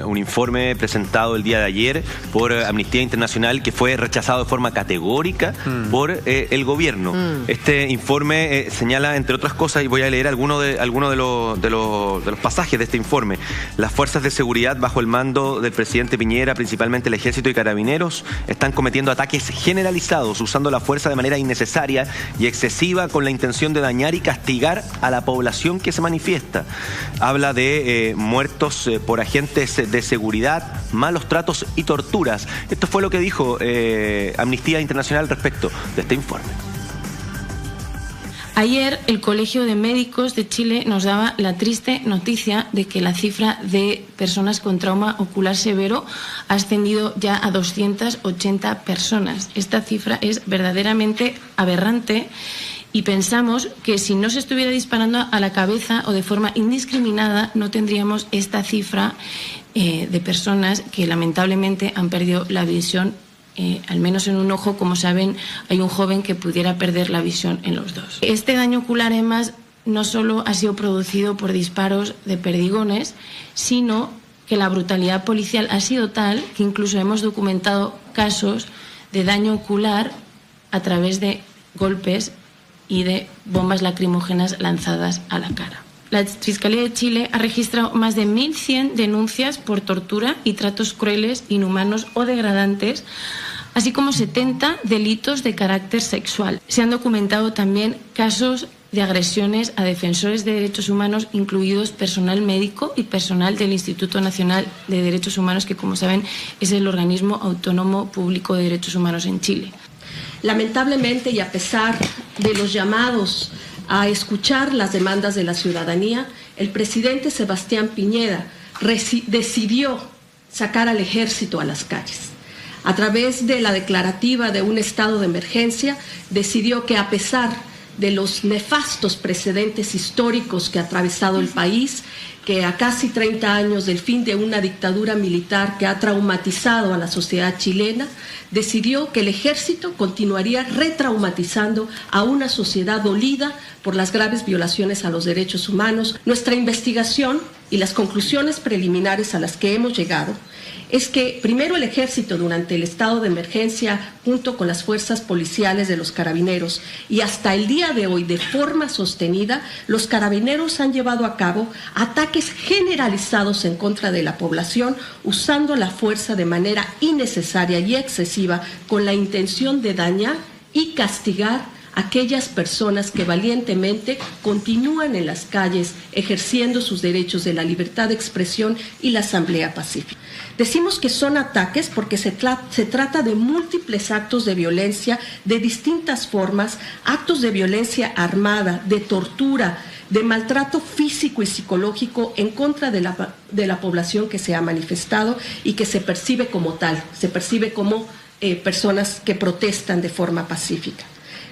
Un informe presentado el día de ayer por Amnistía Internacional que fue rechazado de forma categórica por el gobierno. Este informe señala, entre otras cosas, y voy a leer algunos de los pasajes de este informe. Las fuerzas de seguridad bajo el mando del presidente Piñera, principalmente el Ejército y Carabineros, están cometiendo ataques generalizados, usando la fuerza de manera innecesaria y excesiva con la intención de dañar y castigar a la población que se manifiesta. Habla de muertos por agentes de seguridad, malos tratos y torturas. Esto fue lo que dijo Amnistía Internacional respecto de este informe. Ayer el Colegio de Médicos de Chile nos daba la triste noticia de que la cifra de personas con trauma ocular severo ha ascendido ya a 280 personas. Esta cifra es verdaderamente aberrante. Y pensamos que si no se estuviera disparando a la cabeza o de forma indiscriminada, no tendríamos esta cifra de personas que lamentablemente han perdido la visión, al menos en un ojo. Como saben, hay un joven que pudiera perder la visión en los dos. Este daño ocular, además, no solo ha sido producido por disparos de perdigones, sino que la brutalidad policial ha sido tal que incluso hemos documentado casos de daño ocular a través de golpes y de bombas lacrimógenas lanzadas a la cara. La Fiscalía de Chile ha registrado más de 1.100 denuncias por tortura y tratos crueles, inhumanos o degradantes, así como 70 delitos de carácter sexual. Se han documentado también casos de agresiones a defensores de derechos humanos, incluidos personal médico y personal del Instituto Nacional de Derechos Humanos, que, como saben, es el organismo autónomo público de derechos humanos en Chile. Lamentablemente, y a pesar de los llamados a escuchar las demandas de la ciudadanía, el presidente Sebastián Piñera decidió sacar al ejército a las calles. A través de la declarativa de un estado de emergencia, decidió que, a pesar de los nefastos precedentes históricos que ha atravesado el país, que a casi 30 años del fin de una dictadura militar que ha traumatizado a la sociedad chilena, decidió que el ejército continuaría retraumatizando a una sociedad dolida por las graves violaciones a los derechos humanos. Nuestra investigación y las conclusiones preliminares a las que hemos llegado es que, primero, el ejército, durante el estado de emergencia, junto con las fuerzas policiales de los carabineros, y hasta el día de hoy, de forma sostenida, los carabineros han llevado a cabo ataques generalizados en contra de la población, usando la fuerza de manera innecesaria y excesiva, con la intención de dañar y castigar a aquellas personas que valientemente continúan en las calles ejerciendo sus derechos de la libertad de expresión y la asamblea pacífica. Decimos que son ataques porque se trata de múltiples actos de violencia de distintas formas, actos de violencia armada, de tortura, de maltrato físico y psicológico en contra de la población que se ha manifestado y que se percibe como tal, se percibe como personas que protestan de forma pacífica.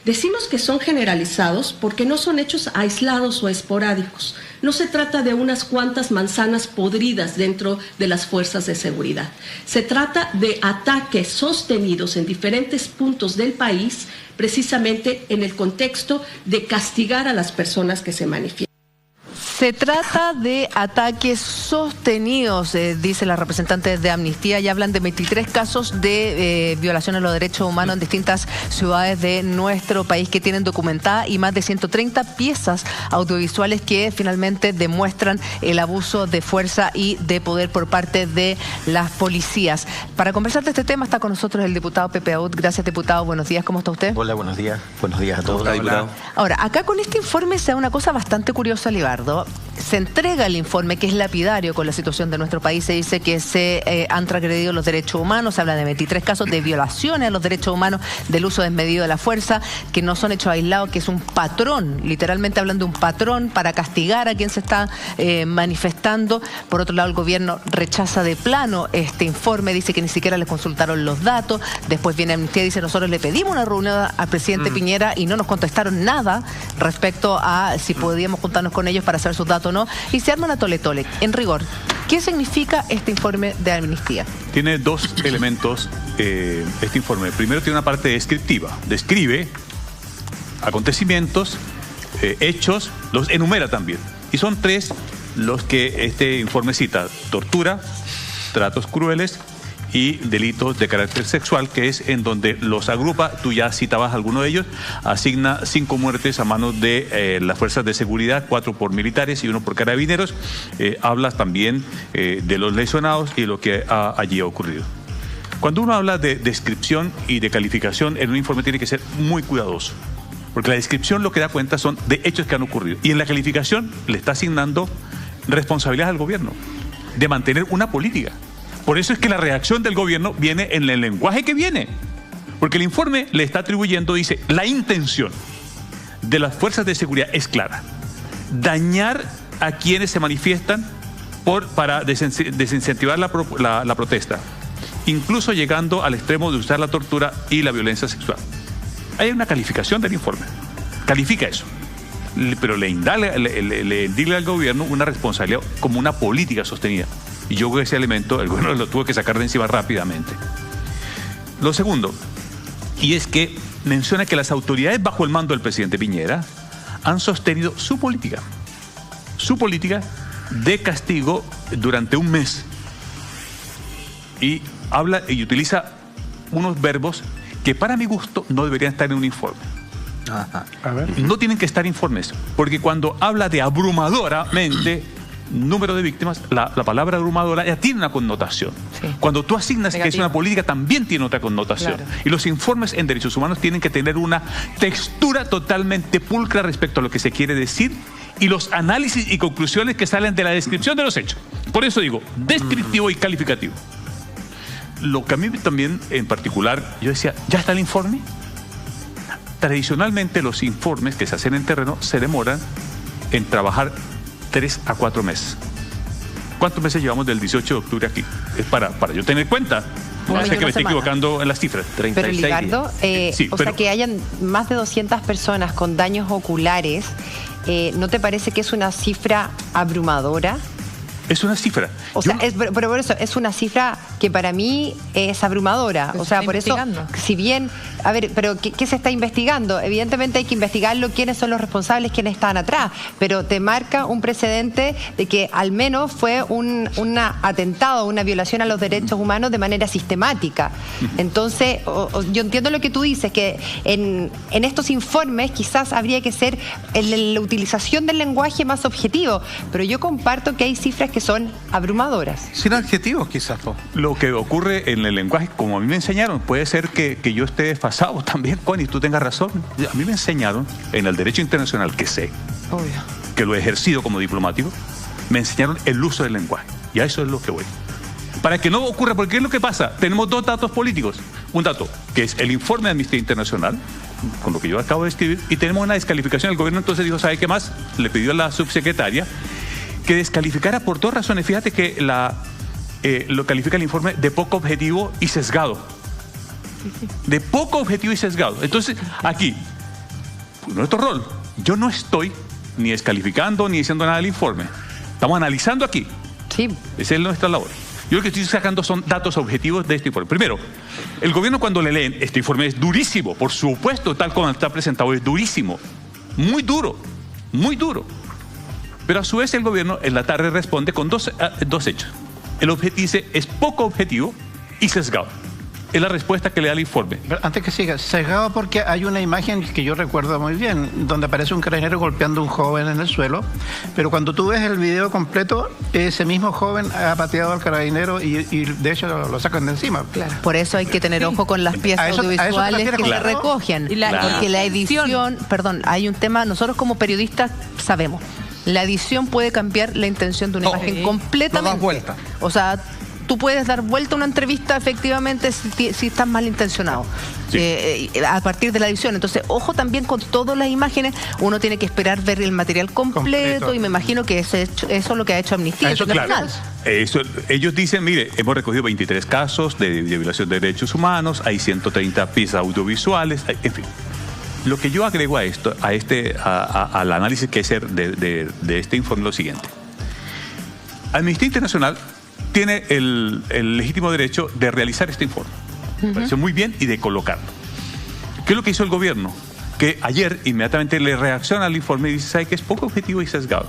Decimos que son generalizados porque no son hechos aislados o esporádicos. No se trata de unas cuantas manzanas podridas dentro de las fuerzas de seguridad. Se trata de ataques sostenidos en diferentes puntos del país, precisamente en el contexto de castigar a las personas que se manifiestan. Se trata de ataques sostenidos, dice la representante de Amnistía, y hablan de 23 casos de violación a los derechos humanos en distintas ciudades de nuestro país que tienen documentada, y más de 130 piezas audiovisuales que finalmente demuestran el abuso de fuerza y de poder por parte de las policías. Para conversar de este tema está con nosotros el diputado Pepe Aut. Gracias, diputado. Buenos días. ¿Cómo está usted? Hola, buenos días. Buenos días a todos. Hola, diputado. Ahora, acá con este informe se da una cosa bastante curiosa, Libardo. Se entrega el informe, que es lapidario con la situación de nuestro país. Se dice que se han transgredido los derechos humanos. Se habla de 23 casos de violaciones a los derechos humanos, del uso desmedido de la fuerza, que no son hechos aislados, que es un patrón. Literalmente hablan de un patrón para castigar a quien se está manifestando. Por otro lado, el gobierno rechaza de plano este informe. Dice que ni siquiera les consultaron los datos. Después viene Amnistía y dice: nosotros le pedimos una reunión al presidente Piñera y no nos contestaron nada respecto a si podíamos juntarnos con ellos para saber sus datos o no. Y se arma una tole-tole. En rigor, ¿qué significa este informe de Amnistía? Tiene dos elementos este informe. Primero, tiene una parte descriptiva. Describe acontecimientos, hechos, los enumera también. Y son tres los que este informe cita: tortura, tratos crueles y delitos de carácter sexual, que es en donde los agrupa. Tú ya citabas alguno de ellos. Asigna 5 muertes a manos de las fuerzas de seguridad, 4 por militares y 1 por carabineros. Hablas también de los lesionados y lo que allí ha ocurrido. Cuando uno habla de descripción y de calificación en un informe, tiene que ser muy cuidadoso, porque la descripción lo que da cuenta son de hechos que han ocurrido, y en la calificación le está asignando responsabilidades al gobierno de mantener una política. Por eso es que la reacción del gobierno viene en el lenguaje que viene, porque el informe le está atribuyendo, dice, la intención de las fuerzas de seguridad es clara: dañar a quienes se manifiestan para desincentivar la protesta, incluso llegando al extremo de usar la tortura y la violencia sexual. Hay una calificación del informe, califica eso, pero le indica al gobierno una responsabilidad como una política sostenida. Y yo creo que ese elemento el gobierno lo tuvo que sacar de encima rápidamente. Lo segundo, y es que menciona que las autoridades bajo el mando del presidente Piñera han sostenido su política de castigo durante un mes. Y habla y utiliza unos verbos que para mi gusto no deberían estar en un informe. Ajá. A ver. No tienen que estar informes, porque cuando habla de abrumadoramente número de víctimas, la palabra abrumadora ya tiene una connotación. Sí. Cuando tú asignas que es una política, también tiene otra connotación. Claro. Y los informes en derechos humanos tienen que tener una textura totalmente pulcra respecto a lo que se quiere decir y los análisis y conclusiones que salen de la descripción de los hechos. Por eso digo, descriptivo y calificativo. Lo que a mí también en particular, yo decía, ¿ya está el informe? Tradicionalmente los informes que se hacen en terreno se demoran en trabajar 3 a 4 meses. ¿Cuántos meses llevamos del 18 de octubre aquí? Es para yo tener cuenta. No sé que me estoy equivocando en las cifras. 36 pero Ligardo, sea que hayan más de 200 personas con daños oculares, ¿no te parece que es una cifra abrumadora? Es una cifra. O sea, pero por eso, es una cifra que para mí es abrumadora. Pero o sea, por eso, si bien, a ver, pero ¿qué se está investigando? Evidentemente hay que investigarlo, quiénes son los responsables, quiénes están atrás, pero te marca un precedente de que al menos fue un atentado, una violación a los derechos humanos de manera sistemática. Entonces, yo entiendo lo que tú dices, que en estos informes quizás habría que ser la utilización del lenguaje más objetivo, pero yo comparto que hay cifras que son abrumadoras. Sin adjetivos, quizás. Lo que ocurre en el lenguaje, como a mí me enseñaron, puede ser que yo esté desfasado también, Connie, tú tengas razón. A mí me enseñaron, en el derecho internacional, que sé, obvio, que lo he ejercido como diplomático, me enseñaron el uso del lenguaje. Y a eso es lo que voy. Para que no ocurra, porque ¿qué es lo que pasa? Tenemos 2 datos políticos. Un dato, que es el informe de Amnistía Internacional, con lo que yo acabo de escribir, y tenemos una descalificación. El gobierno entonces dijo, ¿sabe qué más? Le pidió a la subsecretaria que descalificara por 2 razones. Fíjate que lo califica el informe de poco objetivo y sesgado. De poco objetivo y sesgado. Entonces, aquí, nuestro rol, yo no estoy ni descalificando ni diciendo nada del informe. Estamos analizando aquí. Sí. Esa es nuestra labor. Yo lo que estoy sacando son datos objetivos de este informe. Primero, el gobierno cuando le leen, este informe es durísimo, por supuesto, tal como está presentado, es durísimo. Muy duro, muy duro. Pero a su vez el gobierno en la tarde responde con dos hechos. El objetivo dice es poco objetivo y sesgado. Es la respuesta que le da el informe. Pero antes que siga, sesgado porque hay una imagen que yo recuerdo muy bien, donde aparece un carabinero golpeando a un joven en el suelo, pero cuando tú ves el video completo, ese mismo joven ha pateado al carabinero y de hecho lo sacan de encima. Claro. Por eso hay que tener ojo con las piezas audiovisuales que se recogen. Porque la edición, perdón, hay un tema, nosotros como periodistas sabemos, la edición puede cambiar la intención de una imagen completamente. No das vuelta. O sea, tú puedes dar vuelta a una entrevista efectivamente si estás malintencionado. Sí. A partir de la edición. Entonces, ojo también con todas las imágenes. Uno tiene que esperar ver el material completo. Y me imagino que eso es lo que ha hecho Amnistía Internacional. Claro. Ellos dicen, mire, hemos recogido 23 casos de violación de derechos humanos, hay 130 piezas audiovisuales, en fin. Lo que yo agrego a esto, al análisis que hacer de este informe, lo siguiente. Amnistía Internacional tiene el legítimo derecho de realizar este informe. Me parece muy bien, y de colocarlo. ¿Qué es lo que hizo el gobierno? Que ayer inmediatamente le reacciona al informe y dice, ¿sabe qué? Es poco objetivo y sesgado.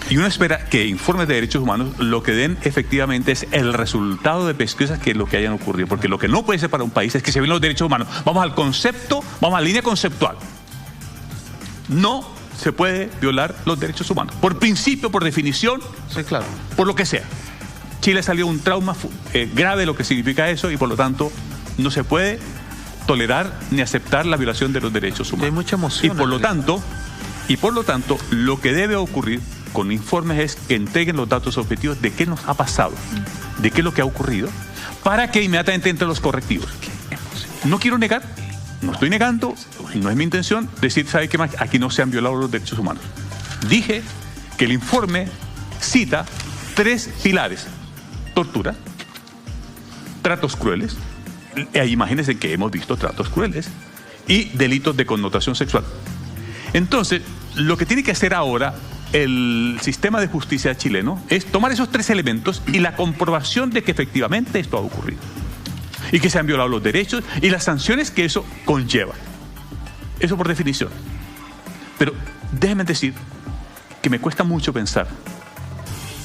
Y uno espera que informes de derechos humanos lo que den efectivamente es el resultado de pesquisas que es lo que hayan ocurrido. Porque lo que no puede ser para un país es que se violen los derechos humanos. Vamos al concepto, vamos a la línea conceptual. No se puede violar los derechos humanos. Por principio, por definición, Sí, claro. por lo que sea. Chile salió un trauma grave lo que significa eso y por lo tanto no se puede tolerar ni aceptar la violación de los derechos humanos. Hay mucha emoción. Y por lo tanto, lo que debe ocurrir con informes es que entreguen los datos objetivos de qué nos ha pasado, de qué es lo que ha ocurrido, para que inmediatamente entren los correctivos. No quiero negar, no estoy negando, no es mi intención decir, ¿sabe qué más? Aquí no se han violado los derechos humanos. Dije que el informe cita 3 pilares: tortura, tratos crueles, imagínense que hemos visto tratos crueles, y delitos de connotación sexual. Entonces, lo que tiene que hacer ahora el sistema de justicia chileno es tomar esos 3 elementos y la comprobación de que efectivamente esto ha ocurrido y que se han violado los derechos y las sanciones que eso conlleva. Eso por definición. Pero déjenme decir que me cuesta mucho pensar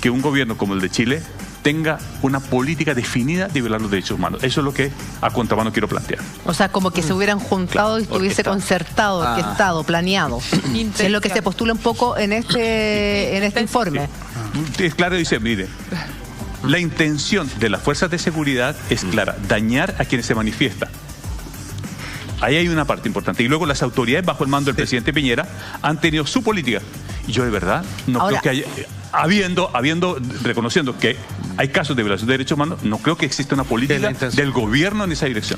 que un gobierno como el de Chile tenga una política definida de violar los derechos humanos. Eso es lo que a contramano quiero plantear. O sea, como que se hubieran juntado y estuviese concertado, orquestado, planeado. Es lo que se postula un poco en este informe. Es claro, dice, mire, la intención de las fuerzas de seguridad es clara: dañar a quienes se manifiestan. Ahí hay una parte importante. Y luego las autoridades bajo el mando del presidente Piñera han tenido su política. Y yo de verdad no creo que haya, reconociendo que hay casos de violación de derechos humanos, no creo que exista una política del gobierno en esa dirección.